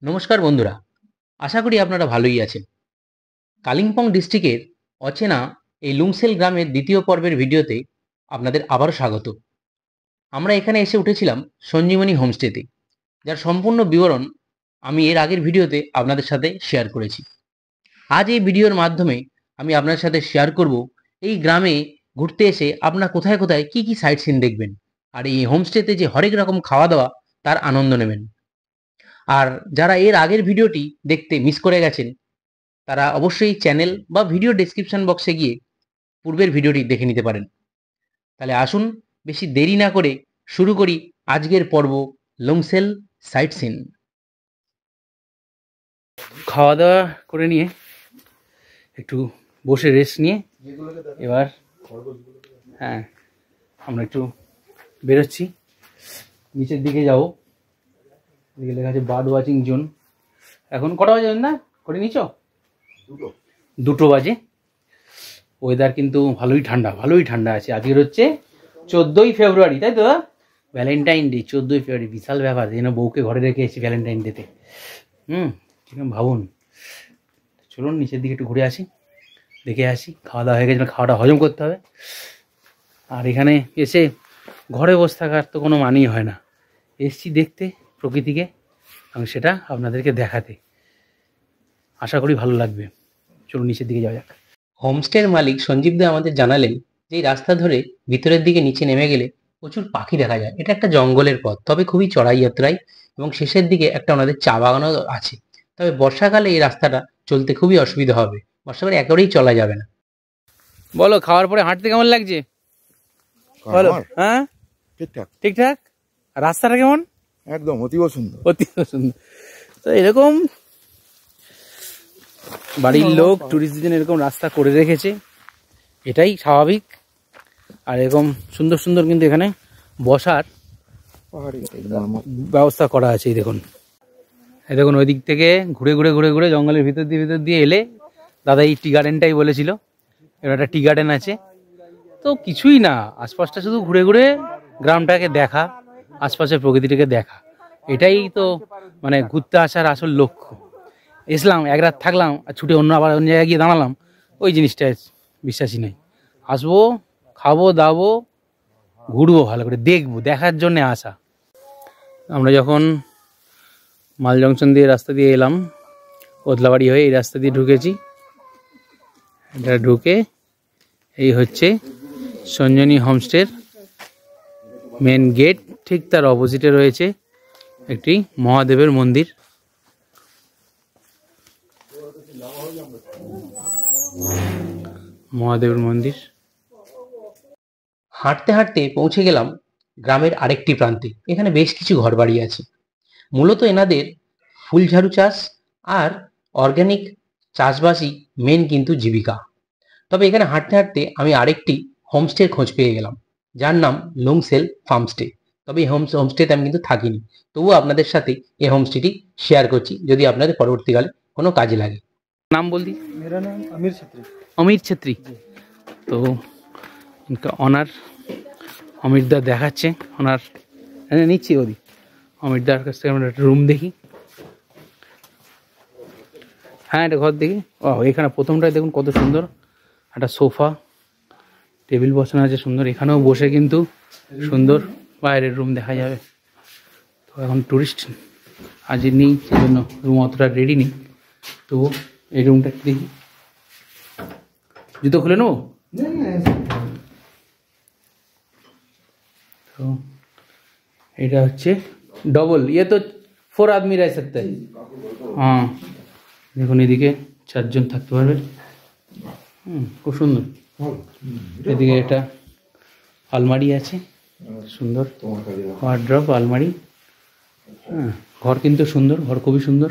নমস্কার বন্ধুরা, আশা করি আপনারা ভালোই আছেন। কালিম্পং ডিস্ট্রিক্টের অচেনা এই লুংসেল গ্রামের দ্বিতীয় পর্বের ভিডিওতে আপনাদের আবারও স্বাগত। আমরা এখানে এসে উঠেছিলাম সঞ্জীবনী হোমস্টেতে, যার সম্পূর্ণ বিবরণ আমি এর আগের ভিডিওতে আপনাদের সাথে শেয়ার করেছি। আজ এই ভিডিওর মাধ্যমে আমি আপনার সাথে শেয়ার করব এই গ্রামে ঘুরতে এসে আপনারা কোথায় কোথায় কি কি সাইট সিন দেখবেন, আর এই হোমস্টেতে যে হরেক রকম খাওয়া দাওয়া তার আনন্দ নেবেন। আর যারা এর আগের ভিডিওটি দেখতে মিস করে গেছেন, তারা অবশ্যই চ্যানেল বা ভিডিও ডেসক্রিপশন বক্সে গিয়ে পূর্বের ভিডিওটি দেখে নিতে পারেন। তাহলে আসুন বেশি দেরি না করে শুরু করি আজকের পর্ব লংসেল সাইট সিন। খাওয়া দাওয়া করে নিয়ে একটু বসে রেস্ট নিয়ে এবার আমরা একটু বেরোচ্ছি, নিচের দিকে যাবো। এদিকে লেখা আছে বার্ড ওয়াচিং জোন। এখন কটা বাজে না করে নিচ্ছ? দুটো বাজে। ওয়েদার কিন্তু ভালোই ঠান্ডা আছে। আজকের হচ্ছে 14ই ফেব্রুয়ারি, তাই তো? ভ্যালেন্টাইন ডে, 14ই ফেব্রুয়ারি, বিশাল ব্যাপার। যেন বউকে ঘরে রেখে এসেছি ভ্যালেন্টাইন ডেতে। ঠিক ভাবুন। চলুন নিচের দিকে একটু ঘুরে আসি, দেখে আসি। খাওয়া দাওয়া হয়ে গেছে, খাওয়াটা হজম করতে হবে। আর এখানে এসে ঘরে বসে থাকার তো কোনো মানেই হয় না। এসছি দেখতে প্রকৃতিকে এবং সেটা আপনাদেরকে দেখাতে। আশা করি ভালো লাগবে। চলুন নিচের দিকে যাওয়া যাক। হোমস্টের মালিক সঞ্জীব দা আমাদের জানালেন যে এই রাস্তা ধরে ভিতরের দিকে নিচে নেমে গেলে প্রচুর পাখি দেখা যায়। এটা একটা জঙ্গলের পথ, তবে খুবই চড়াই যাত্রায়, এবং শেষের দিকে একটা ওনাদের চা বাগানও আছে। তবে বর্ষাকালে এই রাস্তাটা চলতে খুবই অসুবিধা হবে, বর্ষাকালে একেবারেই চলা যাবে না। বলো, খাওয়ার পরে হাঁটতে কেমন লাগছে? বলো। হ্যাঁ, ঠিকঠাক ঠিকঠাক। রাস্তাটা কেমন? একদম অতীব সুন্দর, অতীব সুন্দর। তো এরকম বাড়ির লোক টুরিস্টদের জন্য এরকম রাস্তা করে রেখেছে, এটাই স্বাভাবিক। আর এরকম সুন্দর সুন্দর কিন্তু এখানে বসার ব্যবস্থা করা আছে। এই দেখুন, এই দেখুন, ওই দিক থেকে ঘুরে ঘুরে ঘুরে ঘুরে জঙ্গলের ভিতর দিয়ে এলে দাদা এই টি গার্ডেনটাই বলেছিল। এবার একটা টি গার্ডেন আছে। তো কিছুই না, আশপাশটা শুধু ঘুরে ঘুরে গ্রামটাকে দেখা, আশপাশের প্রকৃতিটাকে দেখা, এটাই তো মানে ঘুরতে আসার আসল লক্ষ্য। এসলাম, এক রাত থাকলাম, আর ছুটে আবার অন্য জায়গায় গিয়ে দাঁড়ালাম, ওই জিনিসটা বিশ্বাসই নেই। আসবো, খাবো দাবো, ঘুরবো, ভালো করে দেখবো, দেখার জন্যে আসা। আমরা যখন মাল জংশন দিয়ে রাস্তা দিয়ে এলাম, ওদলাবাড়ি হয়ে এই রাস্তা দিয়ে ঢুকেছি। এটা ঢুকে এই হচ্ছে সঞ্জনী হোমস্টের মেন গেট। ঠিক তার অপোজিটে রয়েছে একটি মহাদেবের মন্দির। মহাদেবের মন্দির। হাঁটতে হাঁটতে পৌঁছে গেলাম গ্রামের আরেকটি প্রান্তে। এখানে বেশ কিছু ঘরবাড়ি আছে। মূলত এনাদের ফুলঝাড়ু চাষ আর অর্গানিক চাষবাসই মেন কিন্তু জীবিকা। তবে এখানে হাঁটতে হাঁটতে আমি আরেকটি হোমস্টের খোঁজ পেয়ে গেলাম, যার নাম লংসেল ফার্মস্টে। তবে এই হোমস্টেতে আমি কিন্তু থাকিনি, তবুও আপনাদের সাথে এই হোমস্টেটি শেয়ার করছি, যদি আপনাদের পরবর্তীকালে কোনো কাজে লাগে। नाम बोल दी। मेरा नाम अमीर छेत्री। अमीर छेत्री। तो इनका ऑनर अमीर दा দেখাচ্ছে। অনার নিচ্ছি ওদি। অমির দার কাছ থেকে আমরা একটা রুম দেখি। হ্যাঁ, এটা ঘর দেখি। ও, এখানে প্রথমটাই দেখুন কত সুন্দর, একটা সোফা টেবিল বসানো আছে সুন্দর। এখানেও বসে কিন্তু সুন্দর বাইরের রুম দেখা যাবে। তো এখন টুরিস্ট আজ নেই, সেজন্য রুম অতটা রেডি নেই। তো এই রুমটা দেখি, জুতো খুলে নেবো। তো এটা হচ্ছে ডবল, ইয়ে তো 4 आदमी रह सकते हैं। হ্যাঁ, দেখুন এদিকে 4 জন থাকতে পারবে। খুব সুন্দর। এদিকে একটা আলমারি আছে, সুন্দর ওয়ার্ড্রপ আলমারি। ঘর কিন্তু সুন্দর, ঘর খুবই সুন্দর।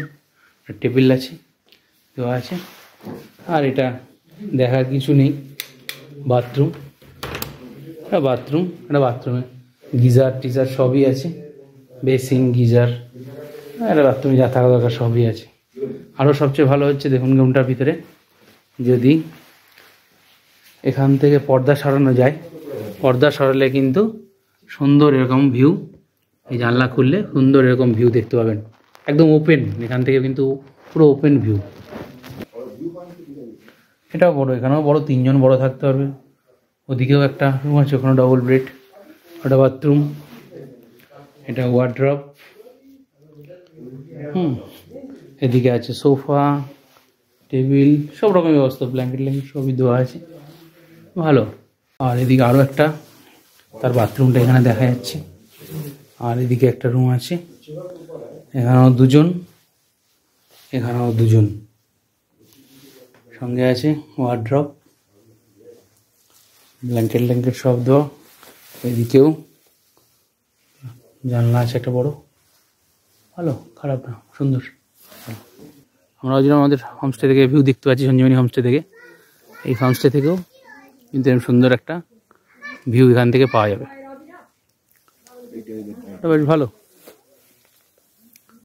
টেবিল আছে, দেওয়া আছে। আর এটা দেখার কিছু নেই, বাথরুম। একটা বাথরুমে গিজার টিজার সবই আছে, বেসিন গিজার। একটা বাথরুমে যা থাকা দরকার সবই আছে। আরও সবচেয়ে ভালো হচ্ছে দেখুন রুমটার ভিতরে যদি এখান থেকে পর্দা সরানো যায়, পর্দা সরালে কিন্তু সুন্দর এরকম ভিউ, এই জানলা খুললে সুন্দর এরকম ভিউ দেখতে পাবেন। একদম ওপেন, এখান থেকে কিন্তু পুরো ওপেন ভিউ। এটাও বড়, এখানেও বড়, 3 জন বড় থাকতে পারবে। ওদিকেও একটা রুম আছে, ওখানে ডবল বেড, ওটা বাথরুম, এটা ওয়ার্ড্রপ। এদিকে আছে সোফা, টেবিল, সব রকমের ব্যবস্থা, ব্ল্যাঙ্কেট সবই দেওয়া আছে, ভালো। আর এদিকে আরও একটা, তার বাথরুমটা এখানে দেখা যাচ্ছে। আর এদিকে একটা রুম আছে, এখানেও 2 জন, এখানেও 2 জন, সঙ্গে আছে ওয়ার্ড্রপ, ব্ল্যাঙ্কেট সব দেওয়া। এদিকেও জানলা আছে একটা বড়, ভালো, খারাপ না, সুন্দর। আমরা ওই জন্য আমাদের হোমস্টে থেকে ভিউ দেখতে পাচ্ছি, সঞ্জীবনী হোমস্টে থেকে। এই হোমস্টে থেকেও কিন্তু এরকম সুন্দর একটা ভিউ এখান থেকে পাওয়া যাবে, বেশ ভালো।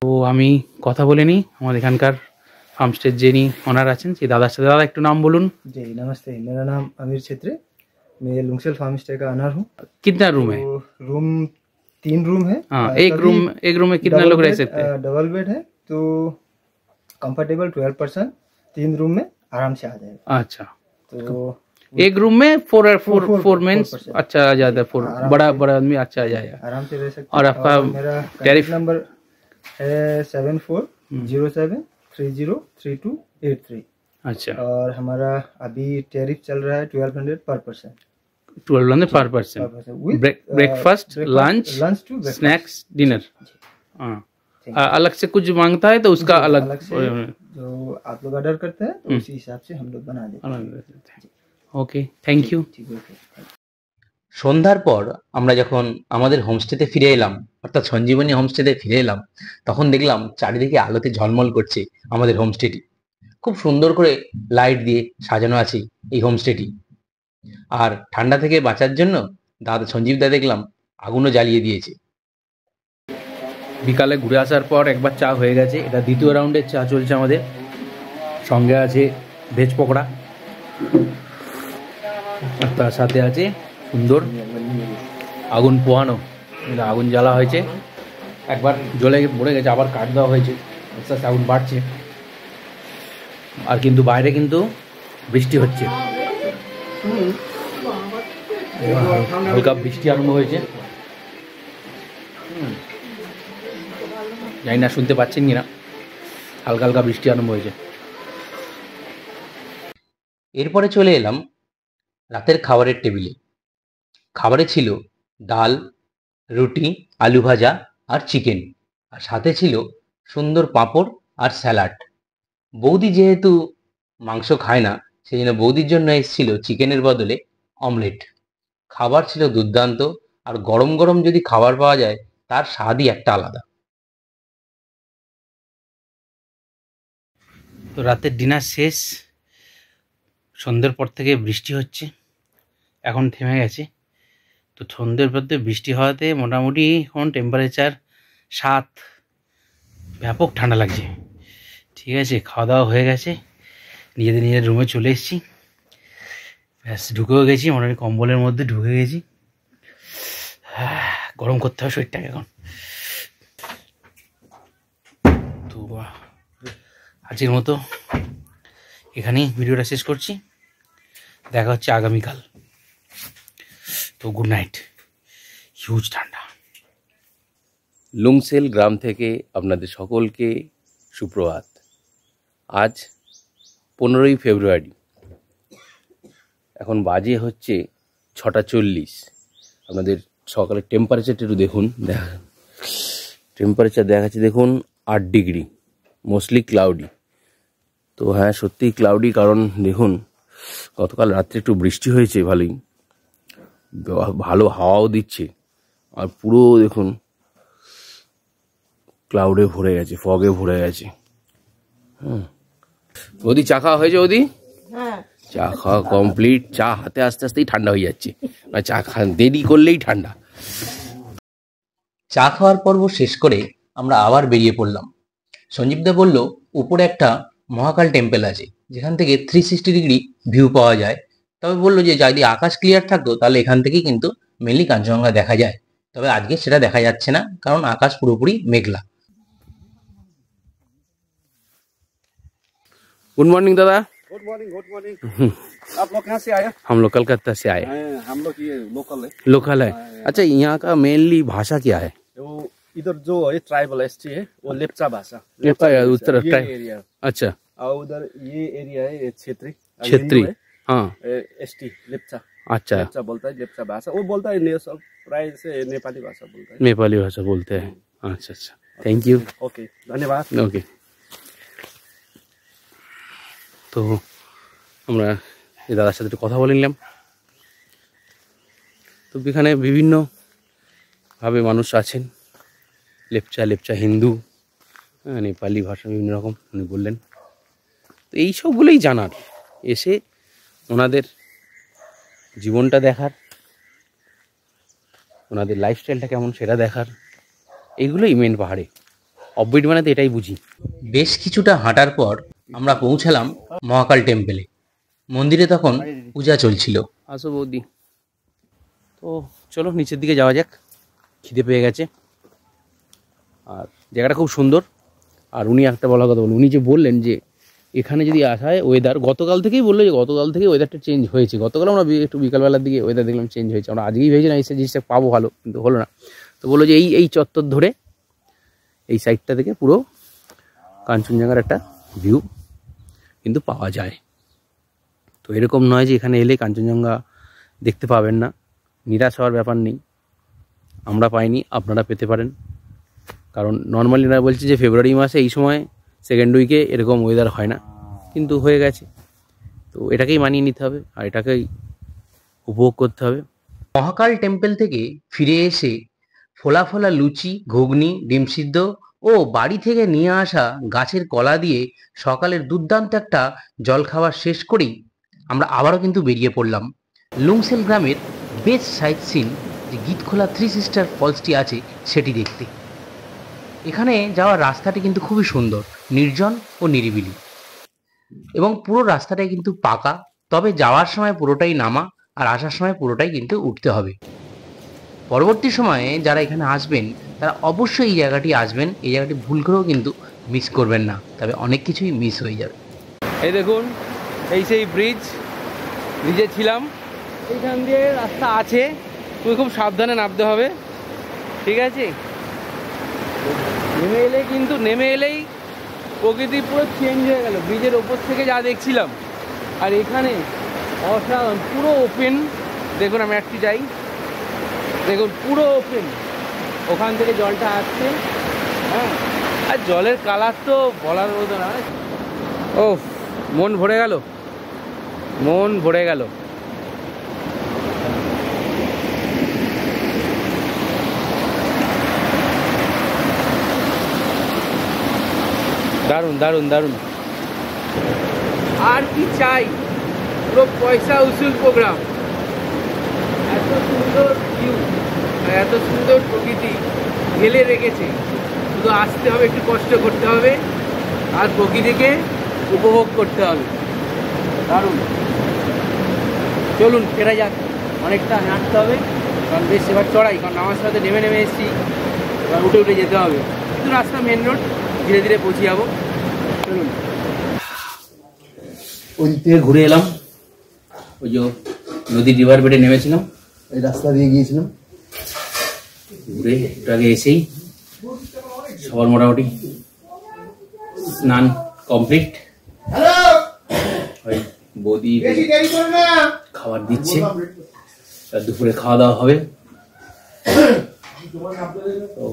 তো আমি কথা বলে নিই আমাদের এখানকার হোমস্টের যিনি অনার আছেন সেই দাদার সাথে। दादा একটু नाम बोलून। जी नमस्ते, मेरा नाम अमीर छेत्री, मैं लुंगसेल फार्म स्टे का ऑनर हूँ। कितना रूम है? रूम 3 रूम है। हाँ, एक रूम में कितना लोग रह सकते हैं? डबल बेड है तो कंफर्टेबल 12%, 3 रूम में आराम से आ जाएगा। अच्छा, तो एक रूम में 4 मेंस अच्छा आ जाता है, 4 बड़ा आदमी अच्छा आ जाएगा, आराम से रह सकते। और आपका मेरा टैरिफ नंबर है 7407303283। अच्छा, और हमारा अभी टैरिफ चल रहा है 1200 per person. 1200 per person, breakfast, lunch two snacks, dinner. हाँ, अलग से कुछ मांगता है तो उसका अलग से जो आप लोग ऑर्डर करते हैं तो उसी हिसाब से हम लोग बना देते हैं। Okay, thank you. সন্ধ্যার পর আমরা যখন আমাদের হোমস্টেতে ফিরে এলাম, অর্থাৎ সঞ্জীবনী হোমস্টেতে ফিরে এলাম, তখন দেখলাম চারিদিকে আলোতে ঝলমল করছে আমাদের হোমস্টেটি। খুব সুন্দর করে লাইট দিয়ে সাজানো আছে এই হোমস্টেটি। আর ঠান্ডা থেকে বাঁচার জন্য সঞ্জীব দা দেখলাম আগুনও জ্বালিয়ে দিয়েছে। বিকালে ঘুরে আসার পর একবার চা হয়ে গেছে, এটা দ্বিতীয় রাউন্ডের চা চলছে আমাদের। সঙ্গে আছে ভেজ পকোড়া, আর তার সাথে আছে সুন্দর আগুন পোহানো, আগুন জ্বালা হয়েছে, একবার জ্বলে পড়ে গেছে, আবার কাট দেওয়া হয়েছে, আস্তে আস্তে আগুন বাড়ছে। আর কিন্তু বাইরে কিন্তু বৃষ্টি হচ্ছে, হালকা বৃষ্টি আরম্ভ হয়েছে। জানি না শুনতে পাচ্ছেন কিনা, হালকা হালকা বৃষ্টি আরম্ভ হয়েছে। এরপরে চলে এলাম রাতের খাবারের টেবিলে। খাবারে ছিল ডাল, রুটি, আলু ভাজা আর চিকেন, আর সাথে ছিল সুন্দর পাঁপড় আর স্যালাড। বৌদি যেহেতু মাংস খায় না, সেই জন্য বৌদির জন্য এসেছিল চিকেনের বদলে অমলেট। খাবার ছিল দুর্দান্ত, আর গরম গরম যদি খাবার পাওয়া যায় তার স্বাদই একটা আলাদা। তো রাতের ডিনার শেষ, সন্ধ্যের পর থেকে বৃষ্টি হচ্ছে, এখন থেমে গেছে। তো সন্ধ্যের পর থেকে বৃষ্টি হওয়াতে মোটামুটি এখন টেম্পারেচার 7, ব্যাপক ঠান্ডা লাগছে। ঠিক আছে, খাওয়া দাওয়া হয়ে গেছে, নিজেদের রুমে চলে এসেছি, ব্যাস ঢুকেও গেছি, মোটামুটি কম্বলের মধ্যে ঢুকে গেছি। গরম করতে হবে শরীরটাকে এখন। তো আজকের মতো এখানেই ভিডিওটা শেষ করছি, দেখা হচ্ছে আগামীকাল। তো গুড নাইট, হিউজ ঠান্ডা। লুংসেল গ্রাম থেকে আপনাদের সকলকে সুপ্রভাত। আজ 15ই ফেব্রুয়ারি, এখন বাজে হচ্ছে 6:40। আপনাদের সকালের টেম্পারেচারটা একটু দেখুন, টেম্পারেচার দেখাচ্ছে দেখুন 8 ডিগ্রি, মোস্টলি ক্লাউডি। তো হ্যাঁ, সত্যিই ক্লাউডি, কারণ দেখুন গতকাল রাত্রে একটু বৃষ্টি হয়েছে, ভালোই ভালো হাওয়াও দিচ্ছে, আর পুরো দেখুন ক্লাউডে ভরে গেছে, ফগে ভরে গেছে। ওদি চা খাওয়া হয়েছে? ওদি চা খাওয়া কমপ্লিট, চা হাতে আস্তে আস্তেই ঠান্ডা হয়ে যাচ্ছে, চা দেরি করলেই ঠান্ডা। চা খাওয়ার পর্ব শেষ করে আমরা আবার বেরিয়ে পড়লাম। সঞ্জীবদা বলল উপরে একটা মহাকাল টেম্পল আছে, যেখান থেকে 360 ডিগ্রি ভিউ পাওয়া যায়। তবে বললো যে যদি আকাশ ক্লিয়ার থাকতো তাহলে এখান থেকেই কিন্তু মেনলি কাঞ্চনজঙ্ঘা দেখা যায়। তবে আজকে সেটা দেখা যাচ্ছে না, কারণ আকাশ পুরোপুরি মেঘলা। गुड मॉर्निंग दादा। Good morning, good morning. आप लोग कहाँ से आए? हम लोग कलकत्ता से आए। हम लोग ये लोकल है। लोकल है। अच्छा, यहाँ का मेनली भाषा क्या है? वो इधर जो है ट्राइबल एसटी है, वो लेप्चा भाषा। उत्तर ये एरिया। अच्छा, और उधर ये एरिया है क्षेत्री। क्षेत्री, हाँ, एसटी लेप्चा। अच्छा, लेप्चा बोलता है, लेप्चा भाषा। वो बोलता है सब प्राय से नेपाली भाषा बोलता है। नेपाली भाषा बोलते हैं। अच्छा अच्छा, थैंक यू। ओके, धन्यवाद। ওকে, তো আমরা এই দাদার সাথে একটু কথা বলে নিলাম। তো এখানে বিভিন্নভাবে মানুষ আছেন, লেপচা হিন্দু, নেপালি ভাষা বিভিন্ন রকম উনি বললেন। তো এই সবগুলোই জানার, এসে ওনাদের জীবনটা দেখার, ওনাদের লাইফস্টাইলটা কেমন সেটা দেখার, এইগুলোই মেন পাহাড়ে। অববিট মানে তো এটাই বুঝি। বেশ কিছুটা হাঁটার পর আমরা পৌঁছালাম মহাকাল টেম্পেলে। মন্দিরে তখন পূজা চলছিল। আসো বৌদি, তো চলো নিচের দিকে যাওয়া যাক, খিদে পেয়ে গেছে। আর জায়গাটা খুব সুন্দর। আর উনি একটা বলার কথা বলুন, উনি যে বললেন যে এখানে যদি আসা হয় ওয়েদার, গতকাল থেকেই বললো যে গতকাল থেকে ওয়েদারটা চেঞ্জ হয়েছে। গতকাল আমরা একটু বিকালবেলার দিকে ওয়েদার দেখলাম চেঞ্জ হয়েছে। আমরা আজকেই ভেবেছিলাম এসে জিনিসটা পাবো ভালো, কিন্তু হলো না। তো বললো যে এই চত্বর ধরে এই সাইডটা থেকে পুরো কাঞ্চনজঙ্ঘার একটা ভিউ কিন্তু পাওয়া যায়। তো এরকম নয় যে এখানে এলে কাঞ্চনজঙ্ঘা দেখতে পাবেন না, নিরাশ হওয়ার ব্যাপার নেই। আমরা পাইনি, আপনারা পেতে পারেন। কারণ নর্মালি এরা বলছে যে ফেব্রুয়ারি মাসে এই সময় সেকেন্ড উইকে এরকম ওয়েদার হয় না, কিন্তু হয়ে গেছে। তো এটাকেই মানিয়ে নিতে হবে আর এটাকেই উপভোগ করতে হবে। মহাকাল টেম্পল থেকে ফিরে এসে ফোলা ফোলা লুচি, ঘুগনি, ডিম সিদ্ধ ও বাড়ি থেকে নিয়ে আসা গাছের কলা দিয়ে সকালের দুর্দান্ত একটা জলখাবার শেষ করেই আমরা আবারও কিন্তু বেরিয়ে পড়লাম লুংসেল গ্রামের বেস্ট সাইট সিন যে গীতখোলা 3 সিস্টার ফলসটি আছে সেটি দেখতে। এখানে যাওয়ার রাস্তাটি কিন্তু খুবই সুন্দর, নির্জন ও নিরিবিলি, এবং পুরো রাস্তাটাই কিন্তু পাকা। তবে যাওয়ার সময় পুরোটাই নামা আর আসার সময় পুরোটাই কিন্তু উঠতে হবে। পরবর্তী সময়ে যারা এখানে আসবেন তারা অবশ্যই এই জায়গাটি আসবেন। এই জায়গাটি ভুল করেও কিন্তু মিস করবেন না, তবে অনেক কিছুই মিস হয়ে যাবে। এই দেখুন, এই সেই ব্রিজে ছিলাম। এইখান দিয়ে রাস্তা আছে, তুমি খুব সাবধানে নামতে হবে, ঠিক আছে? নেমে এলেই প্রকৃতি পুরো চেঞ্জ হয়ে গেল। ব্রিজের ওপর থেকে যা দেখছিলাম, আর এখানে অসাধারণ, পুরো ওপেন। দেখুন আমি একটু যাই, দেখুন পুরো ওপেন, ওখান থেকে জলটা আসছে। হ্যাঁ, আর জলের কালার তো বলার মতো না। ও, মন ভরে গেল, মন ভরে গেল। দারুণ দারুণ দারুণ। আর কি চাই, পুরো পয়সা উসুল প্রোগ্রাম। এত সুন্দর ভিউ, এত সুন্দর প্রকৃতি ঢেলে রেখেছে। শুধু আসতে হবে, একটু কষ্ট করতে হবে আর প্রকৃতিকে উপভোগ করতে হবে। দারুণ। চলুন ফেরা যাক, অনেকটা হাঁটতে হবে, কারণ বেশ এবার চড়াই, কারণ আমার সাথে নেমে এসেছি, এবার উঠে যেতে হবে। কিন্তু রাস্তা মেন রোড, ধীরে ধীরে পৌঁছে যাবো। চলুন। ওই দিক থেকে ঘুরে এলাম, ওই যে নদীর রিভার বেডে নেমেছিলাম, এই রাস্তা দিয়ে গিয়েছিলাম। ঘুরে একটু আগে এসেই সবার মোটামুটি স্নান কমপ্লিট। ওই বৌদি খাবার দিচ্ছে, তার দুপুরে খাওয়া দাওয়া হবে। তো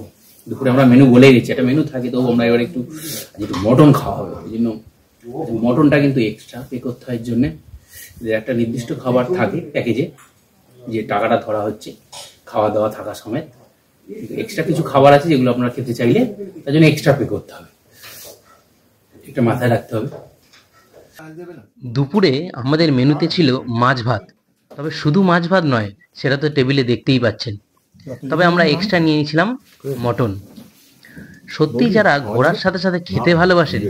দুপুরে আমরা মেনু বলে গেছি, একটা মেনু থাকে, তো আমরা এবার একটু মটন খাওয়া হবে। ওই জন্য মটনটা কিন্তু এক্সট্রা পে করতে হয়। এর জন্যে যে একটা নির্দিষ্ট খাবার থাকে প্যাকেজে, যে টাকাটা ধরা হচ্ছে খাওয়া দাওয়া থাকা সমেত। এক্সট্রা কিছু খাবার আছে যেগুলো আপনারা খেতে চাইলে তার জন্য এক্সট্রা পে করতে হবে, এটা মাথায় রাখতে হবে। দুপুরে আমাদের মেনুতে ছিল মাছ ভাত, তবে শুধু মাছ ভাত নয়, সেটা তো টেবিলে দেখতেই পাচ্ছেন। তবে আমরা এক্সট্রা নিয়ে নিয়েছিলাম মটন। সত্যি যারা ঘোরার সাথে সাথে খেতে ভালোবাসেন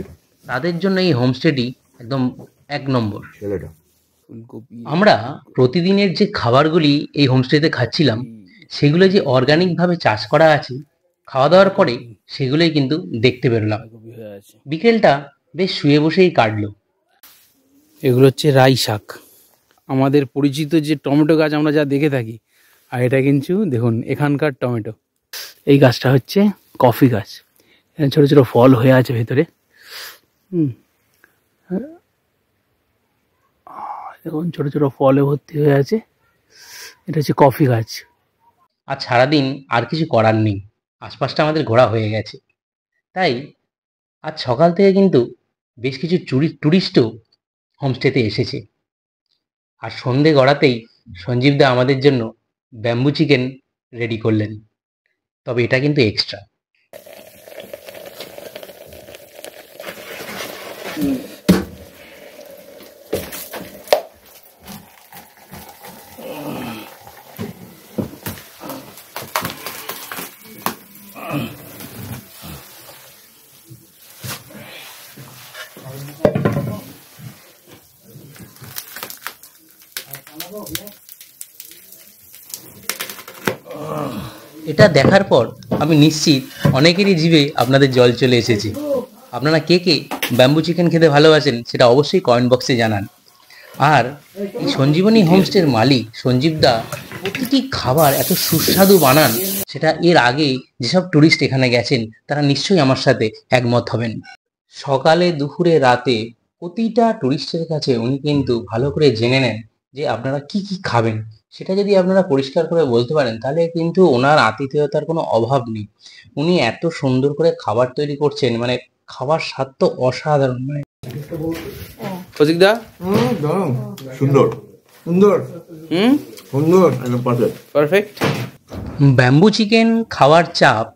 তাদের জন্য এই হোমস্টেটি একদম 1 নম্বর। আমরা প্রতিদিনের যে খাবারগুলি এই হোমস্টেতে খাচ্ছিলাম সেগুলো যে অর্গানিকভাবে চাষ করা আছে, খাওয়া দাওয়ার পরে সেগুলোই কিন্তু দেখতে বেরোলাম। বিকেলটা বেশ শুয়ে বসেই কাটলো। এগুলো হচ্ছে রাই শাক, আমাদের পরিচিত যে টমেটো গাছ আমরা যা দেখে থাকি, আর এটা কিন্তু দেখুন এখানকার টমেটো। এই গাছটা হচ্ছে কফি গাছ, এখানে ছোটো ছোটো ফল হয়ে আছে ভেতরে। দেখুন ছোটো ছোটো ফলে ভর্তি হয়ে আছে, এটা হচ্ছে কফি গাছ। আর সারাদিন আর কিছু করার নেই, আশপাশটা আমাদের ঘোরা হয়ে গেছে, তাই আজ সকাল থেকে কিন্তু বেশ কিছু টুরিস্টও হোমস্টেতে এসেছে। আর সন্ধে গড়াতেই সঞ্জীবদা আমাদের জন্য ব্যাম্বু চিকেন রেডি করলেন, তবে এটা কিন্তু এক্সট্রা। এটা দেখার পর আমি নিশ্চিত অনেকেরই জিভে আপনাদের জল চলে এসেছে। আপনারা কে কে ব্যাম্বু চিকেন খেতে ভালোবাসেন সেটা অবশ্যই কমেন্ট বক্সে জানান। আর এই সঞ্জীবনী হোমস্টের মালিক সঞ্জীবদা প্রতিটি খাবার এত সুস্বাদু বানান, সেটা এর আগে যেসব টুরিস্ট এখানে গেছেন তারা নিশ্চয়ই আমার সাথে একমত হবেন। সকালে দুপুরে রাতে প্রতিটা টুরিস্টের কাছে উনি কিন্তু ভালো করে জেনে নেন যে আপনারা কি কি খাবেন। সেটা যদি আপনারা পরিষ্কার করে বলতে পারেন তাহলে কিন্তু ওনার আতিথেয়তার কোনো অভাব নেই। উনি এত সুন্দর করে খাবার তৈরি করছেন, মানে খাবার স্বাদ তো অসাধারণ। মানে কৌশিকদা সুন্দর সুন্দর সুন্দর, একদম পারফেক্ট পারফেক্ট। ব্যাম্বু চিকেন খাওয়ার চাপ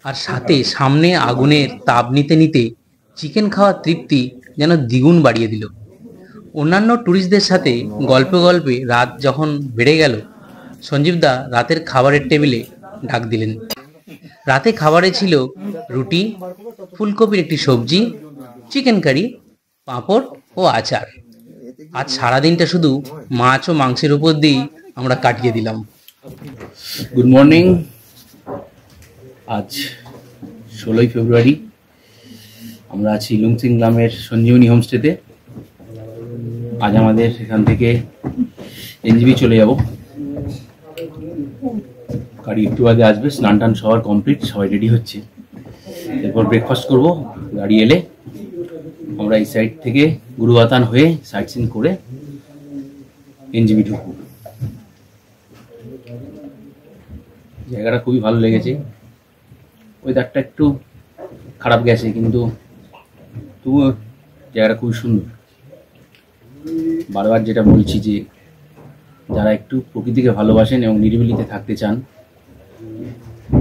আর সাথে সামনে আগুনের তাপ নিতে নিতে চিকেন খাওয়ার তৃপ্তি যেন দ্বিগুণ বাড়িয়ে দিল। অন্যান্য ট্যুরিস্টদের সাথে গল্পে গল্পে রাত যখন বেড়ে গেল, সঞ্জীবদা রাতের খাবারের টেবিলে ডাক দিলেন। রাতে খাবারে ছিল রুটি, ফুলকপির একটি সবজি, চিকেন কারি, পাঁপড় ও আচার। আজ সারাদিনটা শুধু মাছ ও মাংসের উপর দিয়েই আমরা কাটিয়ে দিলাম। Good morning. আজ 16ই ফেব্রুয়ারি, আমরা আছি লুংচিং গ্রামের সঞ্জীবনী হোমস্টেতে। আজ আমাদের এখান থেকে এনজিবি চলে যাব, গাড়ি একটু আগে আসবে। স্নান টান সবার কমপ্লিট, সবাই রেডি হচ্ছে, এরপর ব্রেকফাস্ট করব। গাড়ি এলে আমরা এই সাইড থেকে গুরুবাতান হয়ে সাইট সিন করে এনজিবি ঢুকবো। জায়গাটা খুবই ভালো লেগেছে, ওয়েদারটা একটু খারাপ গেছে কিন্তু তবুও জায়গাটা খুবই সুন্দর। বারবার যেটা বলছি যে যারা একটু প্রকৃতিকে ভালোবাসেন এবং নিরিবিলিতে থাকতে চান,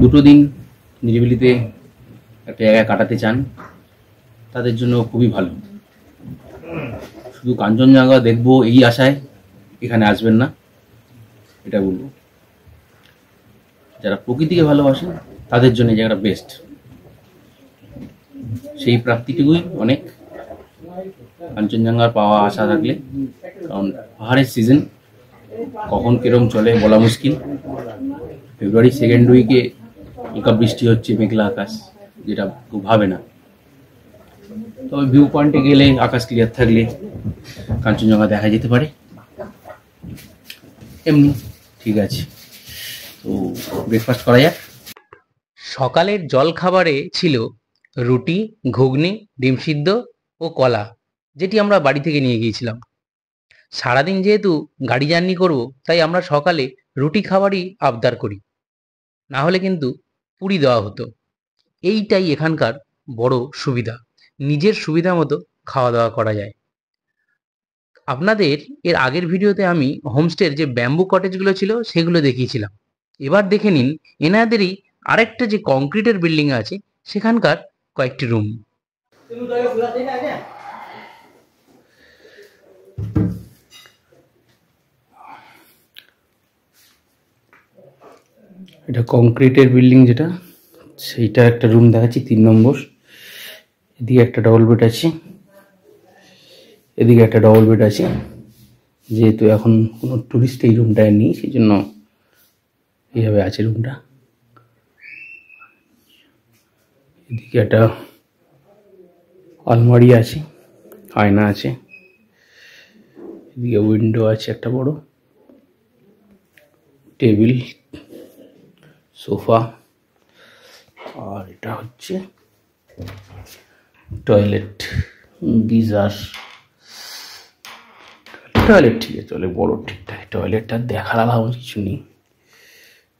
দুটো দিন নিরিবিলিতে একটা জায়গায় কাটাতে চান, তাদের জন্য খুবই ভালো। শুধু কাঞ্চনজঙ্ঘা দেখবো এই আশায় এখানে আসবেন না, এটা বলবো। যারা প্রকৃতিকে ভালোবাসেন তাদের জন্য এই জায়গাটা বেস্ট। সেই প্রাপ্তিটুকুই অনেক কাঞ্চনজঙ্ঘার পাওয়া আশা থাকলে, কারণ পাহাড়ের সিজন কখন কিরম চলে বলা মুশকিল। ফেব্রুয়ারি সেকেন্ড উইকে হালকা বৃষ্টি হচ্ছে, মেঘলা আকাশ, যেটা খুব ভাবে না। তবে ভিউ পয়েন্টে গেলে আকাশ ক্লিয়ার থাকলে কাঞ্চনজঙ্ঘা দেখা যেতে পারে। এমনি ঠিক আছে, তো ব্রেকফাস্ট করা যাক। সকালের জলখাবারে ছিল রুটি, ঘুগনি, ডিম সিদ্ধ ও কলা, যেটি আমরা বাড়ি থেকে নিয়ে গিয়েছিলাম। সারাদিন যেহেতু গাড়ি জার্নি করব, তাই আমরা সকালে রুটি খাবারই আবদার করি, না হলে কিন্তু পুরি দেওয়া হতো। এইটাই এখানকার বড় সুবিধা, নিজের সুবিধা মতো খাওয়া দাওয়া করা যায়। আপনাদের এর আগের ভিডিওতে আমি হোমস্টের যে ব্যাম্বু কটেজগুলো ছিল সেগুলো দেখিয়েছিলাম। এবার দেখে নিন এনাদেরই আরেকটা যে কংক্রিটের বিল্ডিং আছে সেখানকার কয়েকটি রুম। এটা কংক্রিটের বিল্ডিং যেটা, সেইটা একটা রুম দেখাচ্ছি 3 নম্বর। এদিকে একটা ডবল বেড আছে, এদিকে একটা ডবল বেড আছে। যেহেতু এখন কোনো টুরিস্ট এই রুমটায় নেই, সেই জন্য এইভাবে আছে রুমটা। এদিকে একটা আলমারি আছে, আয়না আছে। এদিকে উইন্ডো আছে একটা বড়, টেবিল, সোফা, আর এটা হচ্ছে টয়লেট, গিজার। টয়লেট ঠিক আছে, চলে বড়, ঠিকঠাক। টয়লেটটা দেখার আলাদা কিছু নেই,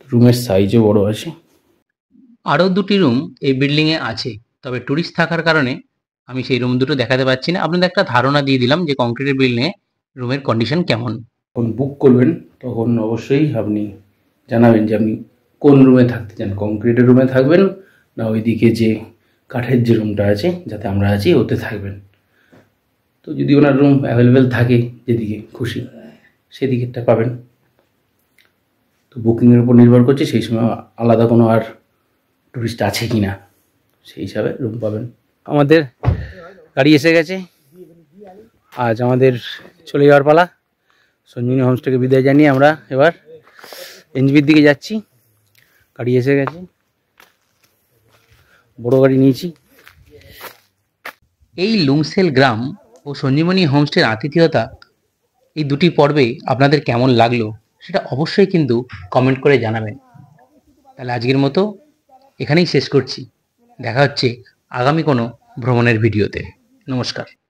রুমের সাইজও বড় আছে। আরও দুটি রুম এই বিল্ডিংয়ে আছে, তবে ট্যুরিস্ট থাকার কারণে আমি সেই রুম দুটো দেখাতে পাচ্ছি না। আপনাদের একটা ধারণা দিয়ে দিলাম যে কংক্রিটের বিল্ডিংয়ে রুমের কন্ডিশন কেমন। যখন বুক করবেন তখন অবশ্যই আপনি জানাবেন যে আপনি কোন রুমে থাকতে চান, কংক্রিটের রুমে থাকবেন না ওইদিকে যে কাঠের যে রুমটা আছে যাতে আমরা আছি ওতে থাকবেন। তো যদি ওনার রুম অ্যাভেলেবেল থাকে যেদিকে খুশি সেদিকেরটা পাবেন। তো বুকিংয়ের উপর নির্ভর করছে সেই সময় আলাদা কোনো আর টুরিস্ট আছে কি না, সেই হিসাবে রুম পাবেন। আমাদের গাড়ি এসে গেছে, আজ আমাদের চলে যাওয়ার পালা। সঞ্জীবনী হোমস্টেকে বিদায় জানিয়ে আমরা এবার এনজিপির দিকে যাচ্ছি। গাড়ি এসে গেছে, বড় গাড়ি নিয়েছি। এই লুমসেল গ্রাম ও সঞ্জীবনী হোমস্টের আতিথেয়তা এই দুটি পর্বে আপনাদের কেমন লাগলো সেটা অবশ্যই কিন্তু কমেন্ট করে জানাবেন। তাহলে আজকের মতো এখানেই শেষ করছি, দেখা হচ্ছে আগামী কোনো ভ্রমণের ভিডিওতে। নমস্কার।